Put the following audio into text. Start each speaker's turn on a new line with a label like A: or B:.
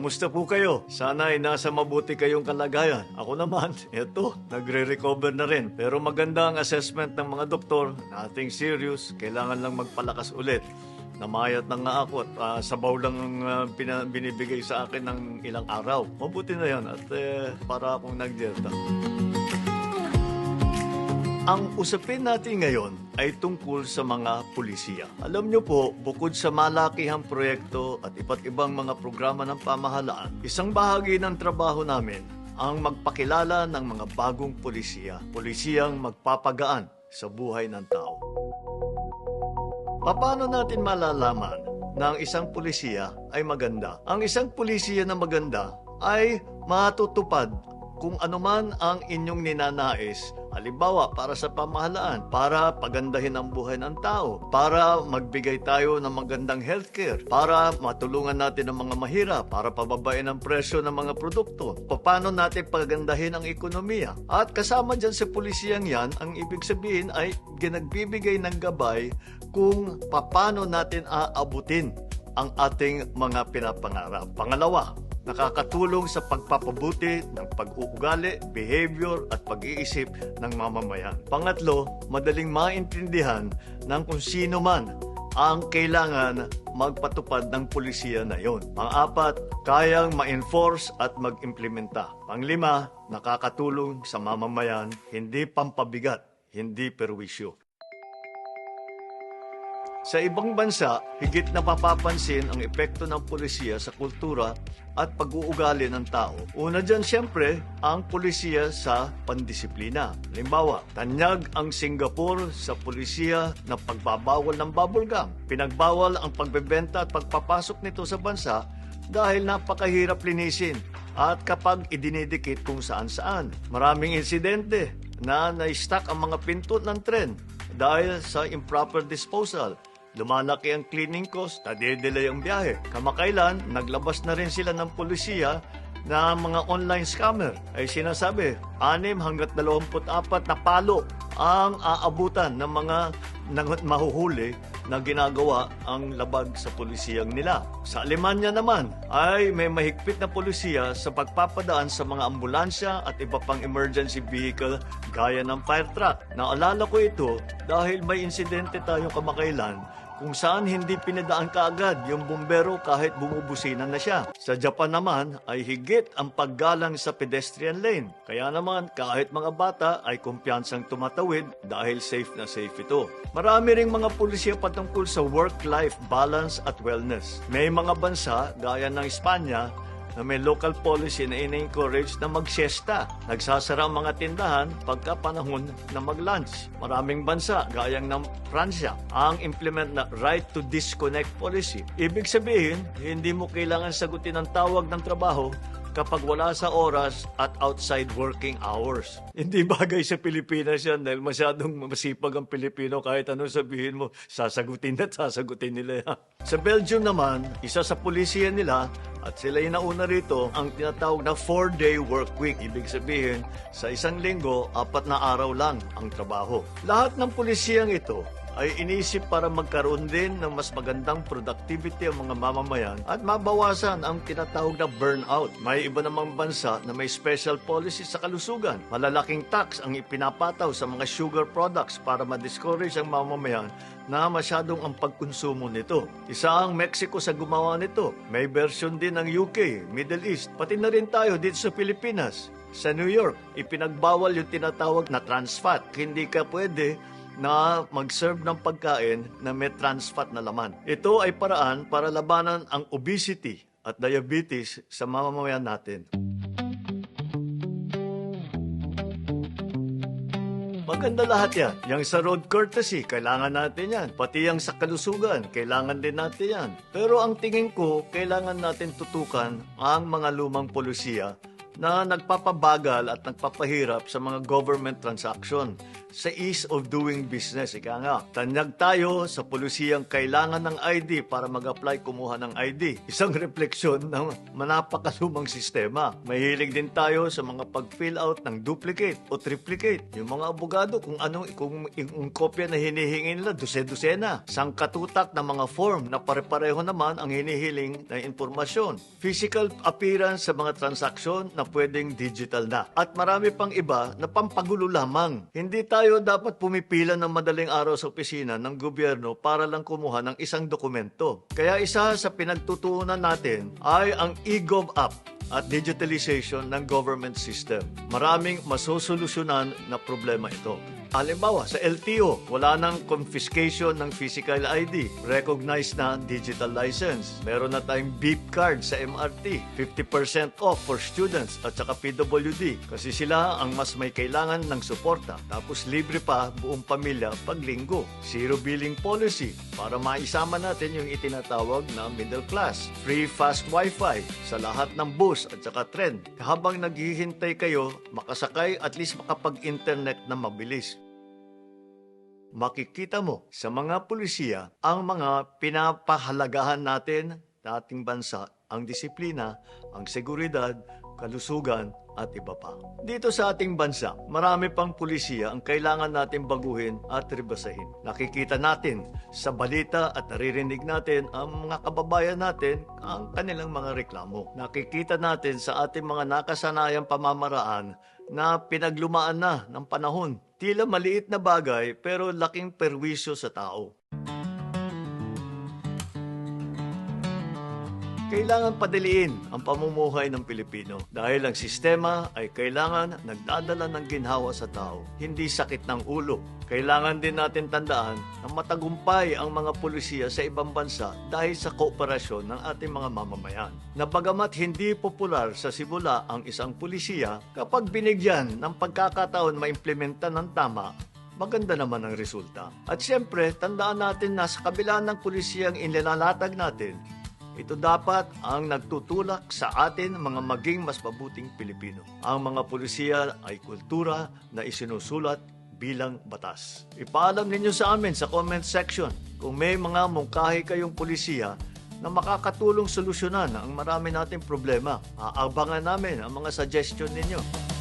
A: Kamusta po kayo? Sana ay nasa mabuti kayong kalagayan. Ako naman, eto, nagre-recover na rin. Pero maganda ang assessment ng mga doktor, nothing serious, kailangan lang magpalakas ulit. Namayat na nga ako at sabaw lang ang binibigay sa akin ng ilang araw. Mabuti na yan at para akong nagdieta. Ang usapin natin ngayon ay tungkol sa mga pulisiya. Alam niyo po, bukod sa malakihang proyekto at iba't ibang mga programa ng pamahalaan, isang bahagi ng trabaho namin ang magpakilala ng mga bagong pulisiya. Pulisiyang magpapagaan sa buhay ng tao. Paano natin malalaman na ang isang pulisiya ay maganda? Ang isang pulisiya na maganda ay matutupad kung anuman ang inyong ninanais, halimbawa para sa pamahalaan, para pagandahin ang buhay ng tao, para magbigay tayo ng magandang healthcare, para matulungan natin ang mga mahirap, para pababain ang presyo ng mga produkto, paano natin pagandahin ang ekonomiya. At kasama dyan sa pulisiyang yan, ang ibig sabihin ay ginagbibigay ng gabay kung paano natin aabutin ang ating mga pinapangarap. Pangalawa, nakakatulong sa pagpapabuti ng pag-uugali, behavior at pag-iisip ng mamamayan. Pangatlo, madaling maintindihan ng kung sino man ang kailangan magpatupad ng pulisiya na yon. Pang-apat, kayang ma-enforce at mag-implementa. Panglima, nakakatulong sa mamamayan, hindi pampabigat, hindi perwisyo. Sa ibang bansa, higit na mapapansin ang epekto ng pulisiya sa kultura at pag-uugali ng tao. Una dyan siyempre, ang pulisiya sa pandisiplina. Halimbawa, tanyag ang Singapore sa pulisiya na pagbabawal ng bubble gum. Pinagbawal ang pagbebenta at pagpapasok nito sa bansa dahil napakahirap linisin at kapag idinidikit kung saan-saan. Maraming insidente na na-stuck ang mga pinto ng tren dahil sa improper disposal. Lumalaki ang cleaning cost, nade-delay ang biyahe. Kamakailan, naglabas na rin sila ng pulisiya na mga online scammer ay sinasabi 6 hanggang 24 na palo ang aabutan ng mga mahuhuli na ginagawa ang labag sa pulisiyang nila. Sa Alemanya naman ay may mahigpit na pulisiya sa pagpapadaan sa mga ambulansya at iba pang emergency vehicle gaya ng fire truck. Naalala ko ito dahil may insidente tayong kamakailan kung saan hindi pinadaan kaagad yung bumbero kahit bumubusinan na siya. Sa Japan naman ay higit ang paggalang sa pedestrian lane. Kaya naman kahit mga bata ay kumpiyansang tumatawid dahil safe na safe ito. Marami ring mga pulisya patungkol sa work-life balance at wellness. May mga bansa gaya ng Espanya na may local policy na ina-encourage na mag-siesta. Nagsasara ang mga tindahan pagka panahon na mag-lunch. Maraming bansa, gayang ng Pransya, ang implement na right to disconnect policy. Ibig sabihin, hindi mo kailangan sagutin ang tawag ng trabaho kapag wala sa oras at outside working hours. Hindi bagay sa Pilipinas yan dahil masyadong masipag ang Pilipino kahit anong sabihin mo, sasagutin at sasagutin nila yan. Sa Belgium naman, isa sa pulisiya nila at sila yung nauna rito ang tinatawag na 4-day work week. Ibig sabihin, sa isang linggo, 4 na araw lang ang trabaho. Lahat ng pulisiyang ito ay iniisip para magkaroon din ng mas magandang productivity ang mga mamamayan at mabawasan ang tinatawag na burnout. May iba namang bansa na may special policy sa kalusugan. Malalaking tax ang ipinapataw sa mga sugar products para ma-discourage ang mamamayan na masyadong ang pagkonsumo nito. Isa ang Mexico sa gumawa nito. May version din ng UK, Middle East, pati na rin tayo dito sa Pilipinas. Sa New York, ipinagbawal yung tinatawag na trans fat. Hindi ka pwede na mag-serve ng pagkain na may trans fat na laman. Ito ay paraan para labanan ang obesity at diabetes sa mamamayan natin. Maganda lahat yan. Yang sa road courtesy, kailangan natin yan. Pati yang sa kalusugan, kailangan din natin yan. Pero ang tingin ko, kailangan natin tutukan ang mga lumang pulisiya na nagpapabagal at nagpapahirap sa mga government transaction, sa ease of doing business. Ika nga, tanyag tayo sa polisiyang kailangan ng ID para mag-apply kumuha ng ID. Isang refleksyon ng manapakalumang sistema. Mahilig din tayo sa mga pag-fill out ng duplicate o triplicate. Yung mga abogado, kung yung kopya na hinihingi nila, dose-dosena. Sangkatutak ng mga form na pare-pareho naman ang hinihiling na impormasyon. Physical appearance sa mga transaksyon na pwedeng digital na. At marami pang iba na pampagulo lamang. Hindi tayo dapat pumipila ng madaling araw sa opisina ng gobyerno para lang kumuha ng isang dokumento. Kaya isa sa pinagtutuunan natin ay ang eGov app at digitalization ng government system. Maraming masosolusyonan na problema ito. Halimbawa, sa LTO, wala nang confiscation ng physical ID. Recognized na digital license. Meron na tayong beep card sa MRT. 50% off for students at saka PWD kasi sila ang mas may kailangan ng suporta. Tapos libre pa buong pamilya pag linggo. Zero billing policy para maisama natin yung itinatawag na middle class. Free fast wifi sa lahat ng bus at saka tren. Habang naghihintay kayo, makasakay at least makapag-internet na mabilis. Makikita mo sa mga pulisiya ang mga pinapahalagahan natin sa ating bansa, ang disiplina, ang seguridad, kalusugan, at iba pa. Dito sa ating bansa, marami pang pulisiya ang kailangan natin baguhin at rebasahin. Nakikita natin sa balita at naririnig natin ang mga kababayan natin ang kanilang mga reklamo. Nakikita natin sa ating mga nakasanayang pamamaraan na pinaglumaan na ng panahon. Tila maliit na bagay pero laking perwisyo sa tao. Kailangan padaliin ang pamumuhay ng Pilipino dahil ang sistema ay kailangan nagdadala ng ginhawa sa tao, hindi sakit ng ulo. Kailangan din natin tandaan na matagumpay ang mga pulisiya sa ibang bansa dahil sa kooperasyon ng ating mga mamamayan. Na bagamat hindi popular sa simula ang isang pulisiya, kapag binigyan ng pagkakataon maimplementa ng tama, maganda naman ang resulta. At siyempre, tandaan natin na sa kabila ng pulisiyang inilalatag natin, ito dapat ang nagtutulak sa atin mga maging mas mabuting Pilipino. Ang mga pulisiya ay kultura na isinusulat bilang batas. Ipaalam ninyo sa amin sa comment section kung may mga mungkahi kayong pulisiya na makakatulong solusyonan ang marami nating problema. Aabangan namin ang mga suggestion ninyo.